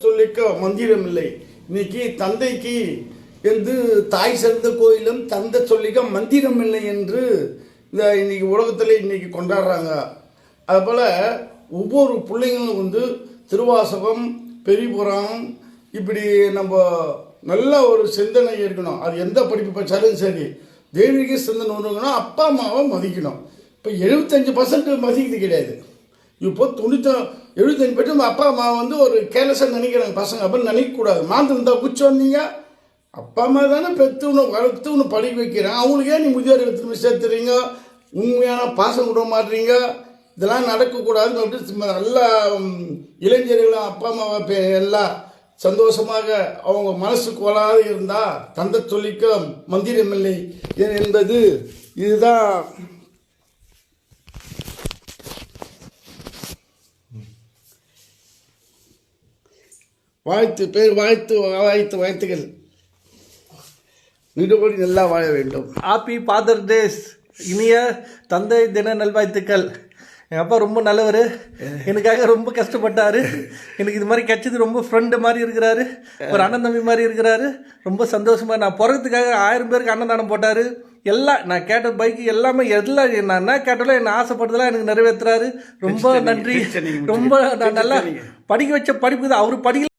சொல்லிக்க மந்திரம் இல்லை. இன்னைக்கு தந்தைக்கு என்று தாய் சிறந்த கோயிலும் தந்தை சொல்லிக்க மந்திரம் இல்லை என்று இன்னைக்கு உலகத்தில் இன்னைக்கு கொண்டாடுறாங்க. அதுபோல் ஒவ்வொரு பிள்ளைங்களும் திருவாசகம் பெரியபுராணம் இப்படி நம்ம நல்ல ஒரு சிந்தனை இருக்கணும். அது எந்த படிப்பு படித்தாலும் சரி, தெய்வீக சிந்தனை ஒன்றுக்கணும். அப்பா அம்மாவை மதிக்கணும். இப்போ 75% மதிக்கிறது கிடையாது. இப்போ 75% அப்பா அம்மா ஒரு கேர்லெஸ்ஸாக நினைக்கிறாங்க பசங்க. அப்படின்னு நினைக்கக்கூடாது. மாந்திரம் இருந்தால் குச்சி வந்தீங்க, அப்பா அம்மா தானே பெற்றுன்னு வளர்த்துன்னு படிக்க வைக்கிறாங்க. அவங்களுக்கே நீ முதியோர் எடுத்துன்னு சேர்த்துறீங்க, உண்மையான பாசம் விட மாட்டீங்க. இதெல்லாம் நடக்கக்கூடாதுன்னு அப்படி நல்லா இளைஞர்களும் அப்பா அம்மாவை எல்லாம் சந்தோஷமாக அவங்க மனசு கோலாக இருந்தால் தந்தை சொல்லிக்க மந்திரமில்லை என்பது இதுதான். வாழ்த்துகள். வீடுபடி நல்லா வாழ வேண்டும். Happy father days. இனிய தந்தை தின நல்வாழ்த்துக்கள். எங்கள் அப்பா ரொம்ப நல்லவர். எனக்காக ரொம்ப கஷ்டப்பட்டார். எனக்கு இது மாதிரி கிடைச்சது ரொம்ப ஃப்ரெண்டு மாதிரி இருக்கிறாரு, ஒரு அண்ணன் தம்பி மாதிரி இருக்கிறாரு. ரொம்ப சந்தோஷமாக நான் பிறகுறதுக்காக 1000 பேருக்கு அன்னதானம் போட்டார். எல்லாம் நான் கேட்ட பைக்கு எல்லாமே எல்லாம் நான் என்ன கேட்டாலும் என்ன ஆசைப்பட்டதெல்லாம் எனக்கு நிறைவேற்றுறாரு. ரொம்ப நன்றி. ரொம்ப நான் நல்லா படிக்க வச்ச படிப்பு தான் அவர் படிக்கல.